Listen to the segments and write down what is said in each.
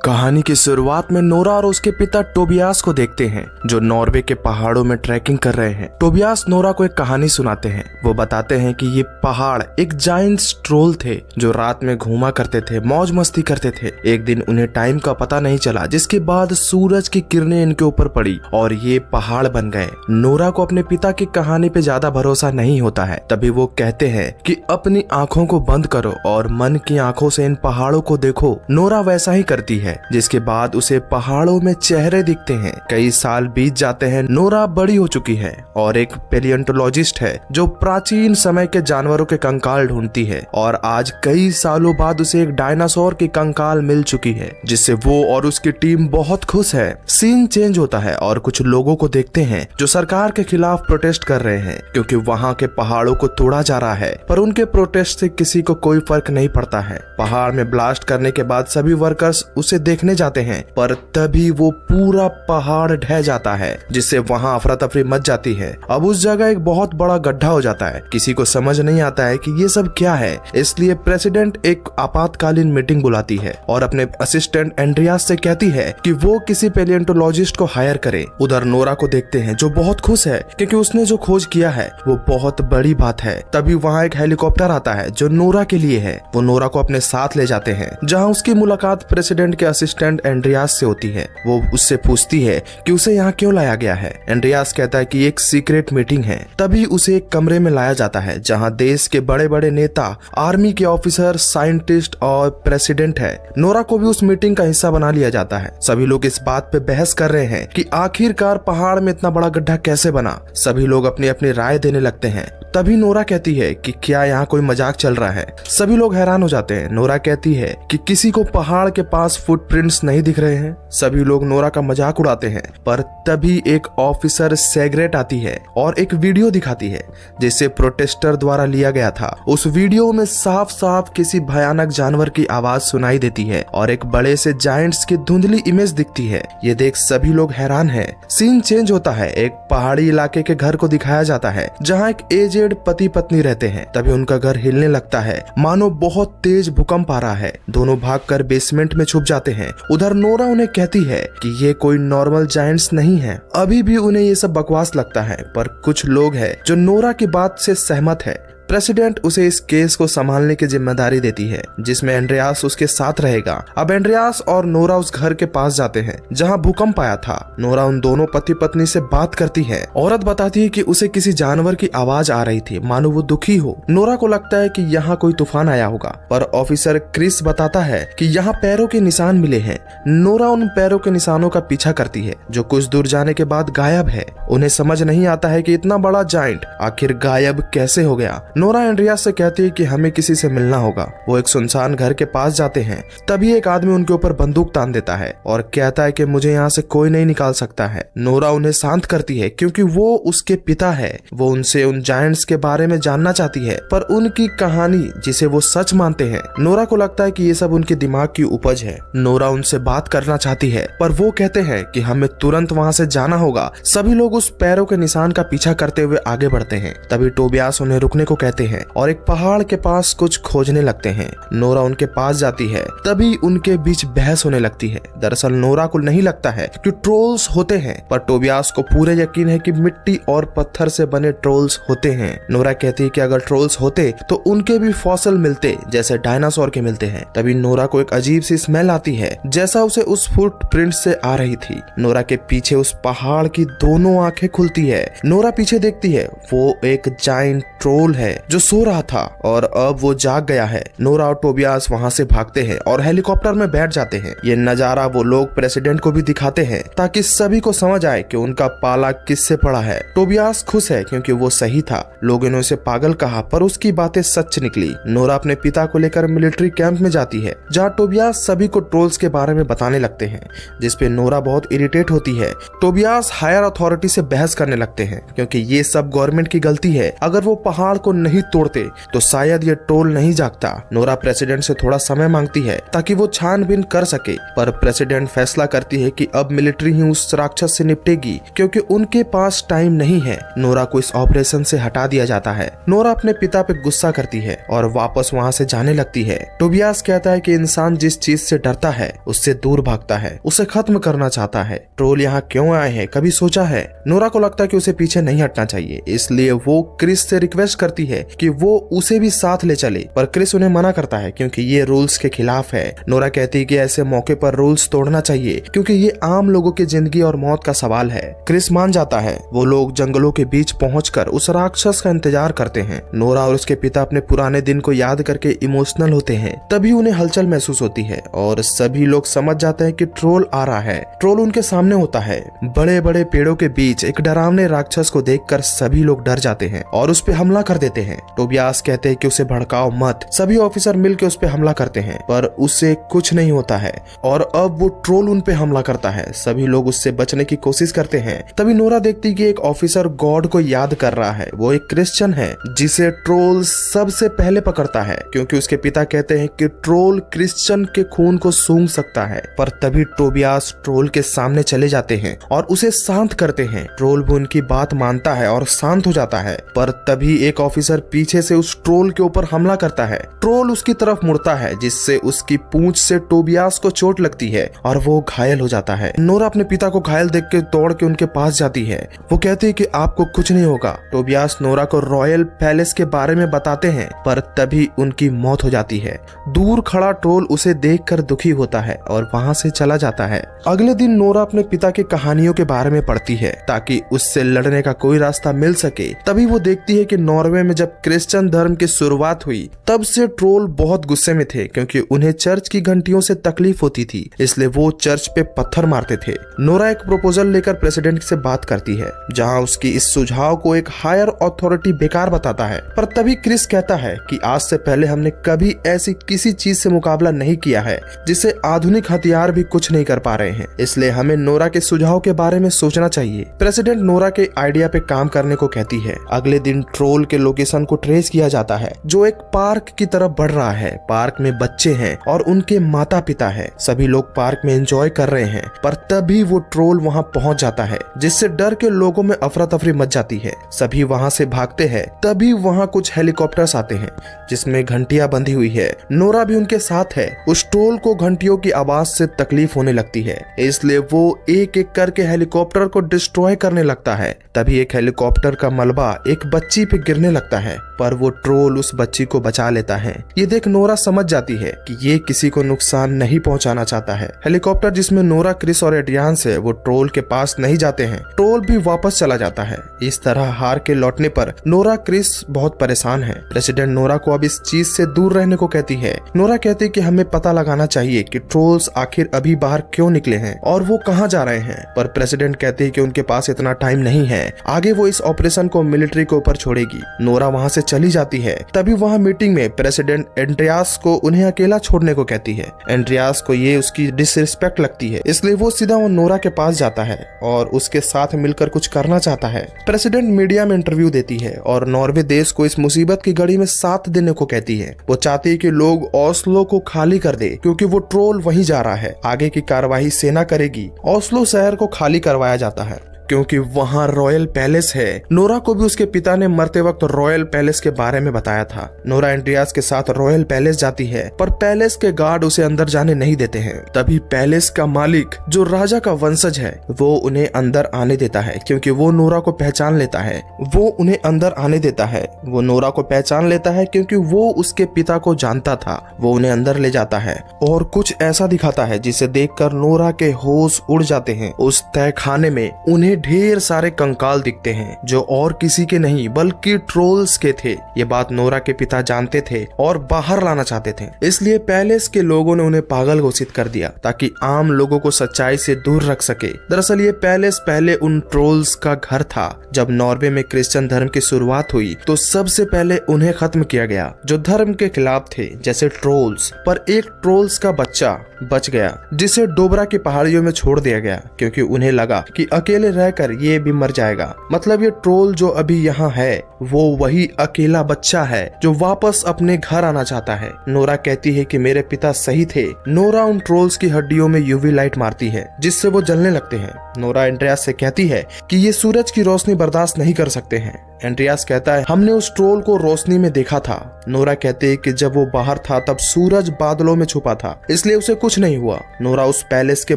कहानी की शुरुआत में नोरा और उसके पिता टोबियास को देखते हैं जो नॉर्वे के पहाड़ों में ट्रैकिंग कर रहे हैं। टोबियास नोरा को एक कहानी सुनाते हैं। वो बताते हैं कि ये पहाड़ एक जायंट ट्रोल थे जो रात में घूमा करते थे, मौज मस्ती करते थे। एक दिन उन्हें टाइम का पता नहीं चला, जिसके बाद सूरज की किरणें इनके ऊपर पड़ी और ये पहाड़ बन गए। नोरा को अपने पिता की कहानी पे ज्यादा भरोसा नहीं होता है। तभी वो कहते हैं कि अपनी आंखों को बंद करो और मन की आंखों से इन पहाड़ों को देखो। नोरा वैसा ही करती है, जिसके बाद उसे पहाड़ों में चेहरे दिखते हैं। कई साल बीत जाते हैं। नोरा बड़ी हो चुकी है और एक पैलियोंटोलॉजिस्ट है जो प्राचीन समय के जानवरों के कंकाल ढूंढती है। और आज कई सालों बाद उसे एक डायनासोर की कंकाल मिल चुकी है, जिससे वो और उसकी टीम बहुत खुश है। सीन चेंज होता है और कुछ लोगों को देखते हैं जो सरकार के खिलाफ प्रोटेस्ट कर रहे हैं, क्योंकि वहाँ के पहाड़ों को तोड़ा जा रहा है। पर उनके प्रोटेस्ट से किसी को कोई फर्क नहीं पड़ता है। पहाड़ में ब्लास्ट करने के बाद सभी वर्कर्स उसे देखने जाते हैं, पर तभी वो पूरा पहाड़ ढह जाता है, जिससे वहाँ अफरा तफरी मच जाती है। अब उस जगह एक बहुत बड़ा गड्ढा हो जाता है। किसी को समझ नहीं आता है कि ये सब क्या है, इसलिए प्रेसिडेंट एक आपातकालीन मीटिंग बुलाती है और अपने असिस्टेंट एंड्रियास से कहती है कि वो किसी पैलियोंटोलॉजिस्ट को हायर करे। उधर नोरा को देखते हैं जो बहुत खुश है क्योंकि उसने जो खोज किया है वो बहुत बड़ी बात है। तभी वहाँ एक हेलीकॉप्टर आता है जो नोरा के लिए है। वो नोरा को अपने साथ ले जाते हैं, जहाँ उसकी मुलाकात प्रेसिडेंट के असिस्टेंट एंड्रियास से होती है। वो उससे पूछती है कि उसे यहाँ क्यों लाया गया है। एंड्रियास कहता है कि एक सीक्रेट मीटिंग है। तभी उसे एक कमरे में लाया जाता है जहाँ देश के बड़े बड़े नेता, आर्मी के ऑफिसर, साइंटिस्ट और प्रेसिडेंट है। नोरा को भी उस मीटिंग का हिस्सा बना लिया जाता है। सभी लोग इस बात पे बहस कर रहे हैं कि आखिरकार पहाड़ में इतना बड़ा गड्ढा कैसे बना। सभी लोग अपनी अपनी राय देने लगते हैं। तभी नोरा कहती है कि क्या यहाँ कोई मजाक चल रहा है। सभी लोग हैरान हो जाते हैं। नोरा कहती है कि किसी को पहाड़ के पास फुटप्रिंट्स नहीं दिख रहे हैं। सभी लोग नोरा का मजाक उड़ाते हैं, पर तभी एक ऑफिसर सैग्रेट आती है और एक वीडियो दिखाती है जिसे प्रोटेस्टर द्वारा लिया गया था। उस वीडियो में साफ साफ किसी भयानक जानवर की आवाज सुनाई देती है और एक बड़े से जायंट्स की धुंधली इमेज दिखती है। ये देख सभी लोग हैरान हैं। सीन चेंज होता है। एक पहाड़ी इलाके के घर को दिखाया जाता है जहाँ एक एजेड पति पत्नी रहते हैं। तभी उनका घर हिलने लगता है, मानो बहुत तेज भूकंप आ रहा है। दोनों भागकर बेसमेंट में छुप जाते हैं। उधर नोरा उन्हें कहती है कि ये कोई नॉर्मल जायंट्स नहीं है। अभी भी उन्हें ये सब बकवास लगता है, पर कुछ लोग हैं जो नोरा की बात से सहमत है। प्रेसिडेंट उसे इस केस को संभालने की जिम्मेदारी देती है, जिसमें एंड्रियास उसके साथ रहेगा। अब एंड्रियास और नोरा उस घर के पास जाते हैं जहां भूकंप आया था। नोरा उन दोनों पति पत्नी से बात करती है। औरत बताती है कि उसे किसी जानवर की आवाज आ रही थी, मानो वो दुखी हो। नोरा को लगता है कि यहाँ कोई तूफान आया होगा, पर ऑफिसर क्रिस बताता है कि यहाँ पैरों के निशान मिले हैं। नोरा उन पैरों के निशानों का पीछा करती है जो कुछ दूर जाने के बाद गायब है। उन्हें समझ नहीं आता है कि इतना बड़ा जायंट आखिर गायब कैसे हो गया। नोरा एंड्रियास से कहती है कि हमें किसी से मिलना होगा। वो एक सुनसान घर के पास जाते हैं। तभी एक आदमी उनके ऊपर बंदूक तान देता है और कहता है कि मुझे यहाँ से कोई नहीं निकाल सकता है। नोरा उन्हें शांत करती है क्योंकि वो उसके पिता है। वो उनसे उन जायंट्स के बारे में जानना चाहती है, पर उनकी कहानी जिसे वो सच मानते हैं। नोरा को लगता है कि ये सब उनके दिमाग की उपज है। नोरा उनसे बात करना चाहती है, पर वो कहते हैं कि हमें तुरंत वहाँ से जाना होगा। सभी लोग उस पैरों के निशान का पीछा करते हुए आगे बढ़ते हैं। तभी टोबियास उन्हें रुकने को कहते हैं और एक पहाड़ के पास कुछ खोजने लगते हैं। नोरा उनके पास जाती है। तभी उनके बीच बहस होने लगती है। दरअसल नोरा को नहीं लगता है कि ट्रोल्स होते हैं, पर टोबियास को पूरे यकीन है कि मिट्टी और पत्थर से बने ट्रोल्स होते हैं। नोरा कहती है कि अगर ट्रोल्स होते तो उनके भी फॉसिल मिलते जैसे डायनासोर के मिलते हैं। तभी नोरा को एक अजीब सी स्मेल आती है जैसा उसे उस फुटप्रिंट से आ रही थी। नोरा के पीछे उस पहाड़ की दोनों आंखें खुलती है। नोरा पीछे देखती है, वो एक जायंट ट्रोल है जो सो रहा था और अब वो जाग गया है। नोरा और टोबियास वहाँ से भागते हैं और हेलीकॉप्टर में बैठ जाते हैं। ये नजारा वो लोग प्रेसिडेंट को भी दिखाते हैं ताकि सभी को समझ आए कि उनका पाला किससे पड़ा है। टोबियास खुश है क्योंकि वो सही था। लोगों ने उसे पागल कहा, पर उसकी बातें सच निकली। नोरा अपने पिता को लेकर मिलिट्री कैंप में जाती है जहाँ टोबियास सभी को ट्रोल्स के बारे में बताने लगते हैं, जिसपे नोरा बहुत इरिटेट होती है। टोबियास हायर अथॉरिटी से बहस करने लगते हैं क्योंकि ये सब गवर्नमेंट की गलती है। अगर वो पहाड़ को नहीं तोड़ते तो शायद ये ट्रोल नहीं जागता। नोरा प्रेसिडेंट से थोड़ा समय मांगती है ताकि वो छानबीन कर सके, पर प्रेसिडेंट फैसला करती है कि अब मिलिट्री ही उस राक्षस से निपटेगी क्योंकि उनके पास टाइम नहीं है। नोरा को इस ऑपरेशन से हटा दिया जाता है। नोरा अपने पिता पे गुस्सा करती है और वापस वहाँ से जाने लगती है। टोबियास कहता है कि इंसान जिस चीज से डरता है उससे दूर भागता है, उसे खत्म करना चाहता है। ट्रोल यहाँ क्यों आए हैं कभी सोचा है? नोरा को लगता है कि उसे पीछे नहीं हटना चाहिए, इसलिए वो क्रिस से रिक्वेस्ट करती है कि वो उसे भी साथ ले चले, पर क्रिस उन्हें मना करता है क्योंकि ये रूल्स के खिलाफ है। नोरा कहती है कि ऐसे मौके पर रूल्स तोड़ना चाहिए क्योंकि ये आम लोगों की जिंदगी और मौत का सवाल है। क्रिस मान जाता है। वो लोग जंगलों के बीच पहुंचकर उस राक्षस का इंतजार करते हैं। नोरा और उसके पिता अपने पुराने दिन को याद करके इमोशनल होते हैं। तभी उन्हें हलचल महसूस होती है और सभी लोग समझ जाते हैं कि ट्रोल आ रहा है। ट्रोल उनके सामने होता है। बड़े बड़े पेड़ों के बीच एक डरावने राक्षस को देखकर सभी लोग डर जाते हैं और उस पे हमला कर देते हैं। टोबियास कहते हैं कि उसे भड़काओ मत। सभी ऑफिसर मिलकर उस पे हमला करते हैं पर उससे कुछ नहीं होता है और अब वो ट्रोल उन पे हमला करता है। सभी लोग उससे बचने की कोशिश करते हैं। तभी नोरा देखती कि एक ऑफिसर गॉड को याद कर रहा है। वो एक क्रिश्चियन है जिसे ट्रोल सबसे पहले पकड़ता है क्योंकि उसके पिता कहते हैं कि ट्रोल क्रिश्चियन के खून को सूंघ सकता है। पर तभी टोबियास ट्रोल के सामने चले जाते हैं और उसे शांत करते हैं। ट्रोल भी उनकी बात मानता है और शांत हो जाता है, पर तभी एक ऑफिसर पीछे से उस ट्रोल के ऊपर हमला करता है। ट्रोल उसकी तरफ मुड़ता है जिससे उसकी पूंछ से टोबियास को चोट लगती है और वो घायल हो जाता है। नोरा अपने पिता को घायल देख के दौड़ के उनके पास जाती है। वो कहती है कि आपको कुछ नहीं होगा। टोबियास नोरा को रॉयल पैलेस के बारे में बताते हैं, पर तभी उनकी मौत हो जाती है। दूर खड़ा ट्रोल उसे देखकर दुखी होता है और वहाँ से चला जाता है। अगले दिन नोरा अपने पिता की कहानियों के बारे में पढ़ती है ताकि उससे लड़ने का कोई रास्ता मिल सके। तभी वो देखती है कि नॉर्वे में जब क्रिश्चियन धर्म की शुरुआत हुई तब से ट्रोल बहुत गुस्से में थे क्योंकि उन्हें चर्च की घंटियों से तकलीफ होती थी, इसलिए वो चर्च पे पत्थर मारते थे। नोरा एक प्रपोजल लेकर प्रेसिडेंट से बात करती है जहां उसकी इस सुझाव को एक हायर अथॉरिटी बेकार बताता है, पर तभी क्रिस कहता है कि आज से पहले हमने कभी ऐसी किसी चीज से मुकाबला नहीं किया है जिसे आधुनिक हथियार भी कुछ नहीं कर पा रहे हैं, इसलिए हमें नोरा के सुझाव के बारे में सोचना चाहिए। प्रेसिडेंट नोरा के आइडिया पे काम करने को कहती है। अगले दिन ट्रोल के लोकेशन को ट्रेस किया जाता है जो एक पार्क की तरफ बढ़ रहा है। पार्क में बच्चे हैं और उनके माता पिता है। सभी लोग पार्क में एंजॉय कर रहे हैं, पर तभी वो ट्रोल वहां पहुंच जाता है जिससे डर के लोगों में अफरा तफरी मच जाती है। सभी वहां से भागते हैं। तभी वहां कुछ हेलीकॉप्टर्स आते हैं जिसमें घंटियां बंधी हुई है। नोरा भी उनके साथ है। उस ट्रोल को घंटियों की आवाज से तकलीफ होने लगती है, इसलिए वो एक एक करके हेलीकॉप्टर को डिस्ट्रॉय करने लगता है। तभी एक हेलीकॉप्टर का मलबा एक बच्ची पे गिरने लगता है, पर वो ट्रोल उस बच्ची को बचा लेता है। ये देख नोरा समझ जाती है कि ये किसी को नुकसान नहीं पहुंचाना चाहता है। हेलीकॉप्टर जिसमें नोरा, क्रिस और एड्रियान से वो ट्रोल के पास नहीं जाते हैं। ट्रोल भी वापस चला जाता है। इस तरह हार के लौटने पर नोरा, क्रिस बहुत परेशान है। प्रेसिडेंट नोरा को अब इस चीज से दूर रहने को कहती है। नोरा कहती है कि हमें पता लगाना चाहिए कि ट्रोल्स आखिर अभी बाहर क्यों निकले हैं और वो कहाँ जा रहे हैं, पर प्रेसिडेंट कहते हैं कि उनके पास इतना टाइम नहीं है। आगे वो इस ऑपरेशन को मिलिट्री के ऊपर छोड़ेगी। नोरा वहाँ से चली जाती है। तभी वहाँ मीटिंग में प्रेसिडेंट एंड्रियास को उन्हें अकेला छोड़ने को कहती है। एंड्रियास को ये उसकी डिसरिस्पेक्ट लगती है, इसलिए वो सीधा नोरा के पास जाता है और उसके साथ मिलकर कुछ करना चाहता है। प्रेसिडेंट मीडिया में इंटरव्यू देती है और नॉर्वे देश को इस मुसीबत की घड़ी में साथ देने को कहती है। वो चाहती है कि लोग ओस्लो को खाली कर दे क्योंकि वो ट्रोल वहीं जा रहा है। आगे की कार्यवाही सेना करेगी। ओस्लो शहर को खाली करवाया जाता है क्योंकि वहाँ रॉयल पैलेस है। नोरा को भी उसके पिता ने मरते वक्त रॉयल पैलेस के बारे में बताया था। नोरा एंड्रियास के साथ रॉयल पैलेस जाती है, पर पैलेस के गार्ड उसे अंदर जाने नहीं देते हैं। तभी पैलेस का मालिक जो राजा का वंशज है वो उन्हें अंदर आने देता है क्योंकि वो नोरा को पहचान लेता है। वो उन्हें अंदर आने देता है। वो नोरा को पहचान लेता है क्योंकि वो उसके पिता को जानता था। वो उन्हें अंदर ले जाता है और कुछ ऐसा दिखाता है जिसे देखकर नोरा के होश उड़ जाते हैं। उस तहखाने में उन्हें ढेर सारे कंकाल दिखते हैं जो और किसी के नहीं बल्कि ट्रोल्स के थे। ये बात नोरा के पिता जानते थे और बाहर लाना चाहते थे, इसलिए पैलेस के लोगों ने उन्हें पागल घोषित कर दिया ताकि आम लोगों को सच्चाई से दूर रख सके। दरअसल ये पैलेस पहले उन ट्रोल्स का घर था। जब नॉर्वे में क्रिश्चियन धर्म की शुरुआत हुई तो सबसे पहले उन्हें खत्म किया गया जो धर्म के खिलाफ थे, जैसे ट्रोल्स। पर एक ट्रोल्स का बच्चा बच गया जिसे डोबरा की पहाड़ियों में छोड़ दिया गया क्योंकि उन्हें लगा कि अकेले रह रहकर ये भी मर जाएगा। मतलब ये ट्रोल जो अभी यहाँ है वो वही अकेला बच्चा है जो वापस अपने घर आना चाहता है। नोरा कहती है कि मेरे पिता सही थे। नोरा उन ट्रोल्स की हड्डियों में यूवी लाइट मारती है जिससे वो जलने लगते हैं। नोरा एंड्रियास से कहती है कि ये सूरज की रोशनी बर्दाश्त नहीं कर सकते हैं। एंड्रियास कहता है हमने उस ट्रोल को रोशनी में देखा था। नोरा कहते है कि जब वो बाहर था तब सूरज बादलों में छुपा था, इसलिए उसे कुछ नहीं हुआ। नोरा उस पैलेस के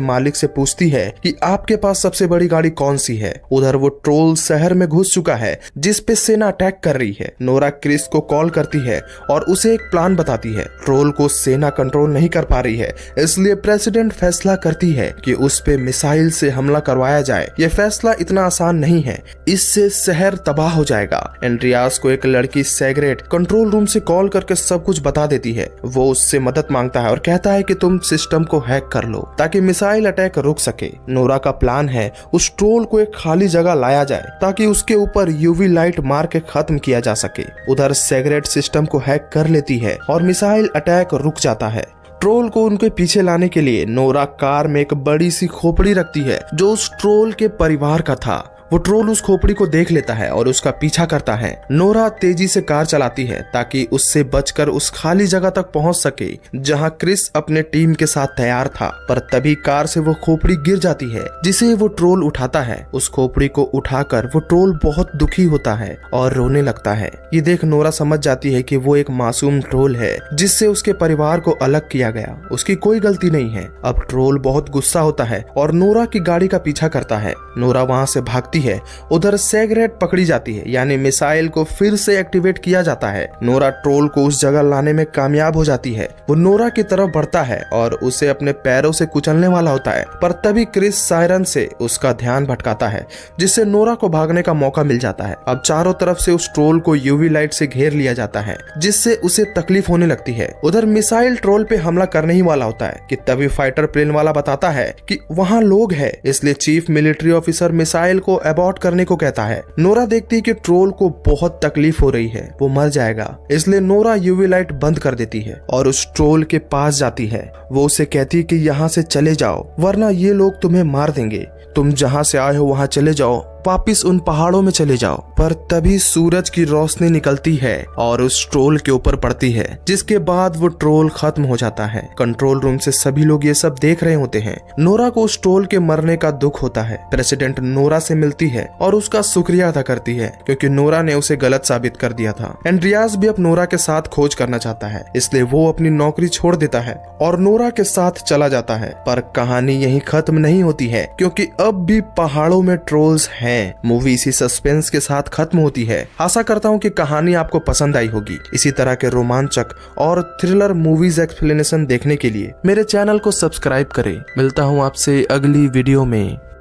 मालिक से पूछती है कि आपके पास सबसे बड़ी गाड़ी कौन सी है। उधर वो ट्रोल शहर में घुस चुका है जिस पे सेना अटैक कर रही है। नोरा क्रिस को कॉल करती है और उसे एक प्लान बताती है। ट्रोल को सेना कंट्रोल नहीं कर पा रही है, इसलिए प्रेसिडेंट फैसला करती है कि उस पे मिसाइल से हमला करवाया जाए। ये फैसला इतना आसान नहीं है, इससे शहर तबाह हो जाएगा। एंड्रियास को एक लड़की सैग्रेट कंट्रोल रूम से कॉल करके सब कुछ बता देती है। वो उससे मदद मांगता है और कहता है कि तुम सिस्टम को हैक कर लो ताकि मिसाइल अटैक रुक सके। नोरा का प्लान है उस ट्रोल को एक खाली जगह लाया जाए ताकि उसके ऊपर यूवी लाइट मार के खत्म किया जा सके। उधर सैग्रेट सिस्टम को हैक कर लेती है और मिसाइल अटैक रुक जाता है। ट्रोल को उनके पीछे लाने के लिए नोरा कार में एक बड़ी सी खोपड़ी रखती है जो उस ट्रोल के परिवार का था। वो ट्रोल उस खोपड़ी को देख लेता है और उसका पीछा करता है। नोरा तेजी से कार चलाती है ताकि उससे बचकर उस खाली जगह तक पहुंच सके जहां क्रिस अपने टीम के साथ तैयार था। पर तभी कार से वो खोपड़ी गिर जाती है जिसे वो ट्रोल उठाता है। उस खोपड़ी को उठाकर वो ट्रोल बहुत दुखी होता है और रोने लगता है। ये देख नोरा समझ जाती है कि वो एक मासूम ट्रोल है जिससे उसके परिवार को अलग किया गया। उसकी कोई गलती नहीं है। अब ट्रोल बहुत गुस्सा होता है और नोरा की गाड़ी का पीछा करता है। नोरा वहां से भागती है। उधर सैग्रेट पकड़ी जाती है, यानी मिसाइल को फिर से एक्टिवेट किया जाता है। नोरा ट्रोल को उस जगह लाने में कामयाब हो जाती है। वो नोरा की तरफ बढ़ता है और उसे अपने पैरों से कुचलने वाला होता है, पर तभी क्रिस सायरन से उसका ध्यान भटकाता है जिससे नोरा को भागने का मौका मिल जाता है। अब चारों तरफ से उस ट्रोल को यूवी लाइट से घेर लिया जाता है जिससे उसे तकलीफ होने लगती है। उधर मिसाइल ट्रोल पे हमला करने ही वाला होता है कि तभी फाइटर प्लेन वाला बताता है कि वहाँ लोग हैं, इसलिए चीफ मिलिट्री ऑफिसर मिसाइल को अबॉर्ट करने को कहता है। नोरा देखती है कि ट्रोल को बहुत तकलीफ हो रही है, वो मर जाएगा, इसलिए नोरा यूवी लाइट बंद कर देती है और उस ट्रोल के पास जाती है। वो उसे कहती है कि यहाँ से चले जाओ वरना ये लोग तुम्हें मार देंगे। तुम जहाँ से आए हो वहाँ चले जाओ, वापिस उन पहाड़ों में चले जाओ। पर तभी सूरज की रोशनी निकलती है और उस ट्रोल के ऊपर पड़ती है, जिसके बाद वो ट्रोल खत्म हो जाता है। कंट्रोल रूम से सभी लोग ये सब देख रहे होते हैं। नोरा को उस ट्रोल के मरने का दुख होता है। प्रेसिडेंट नोरा से मिलती है और उसका शुक्रिया अदा करती है क्योंकि नोरा ने उसे गलत साबित कर दिया था। एंड्रियास भी अब नोरा के साथ खोज करना चाहता है, इसलिए वो अपनी नौकरी छोड़ देता है और नोरा के साथ चला जाता है। पर कहानी यहीं खत्म नहीं होती है क्योंकि अब भी पहाड़ों में ट्रोल्स हैं। मूवी इसी सस्पेंस के साथ खत्म होती है। आशा करता हूँ कि कहानी आपको पसंद आई होगी। इसी तरह के रोमांचक और थ्रिलर मूवीज एक्सप्लेनेशन देखने के लिए मेरे चैनल को सब्सक्राइब करें। मिलता हूँ आपसे अगली वीडियो में।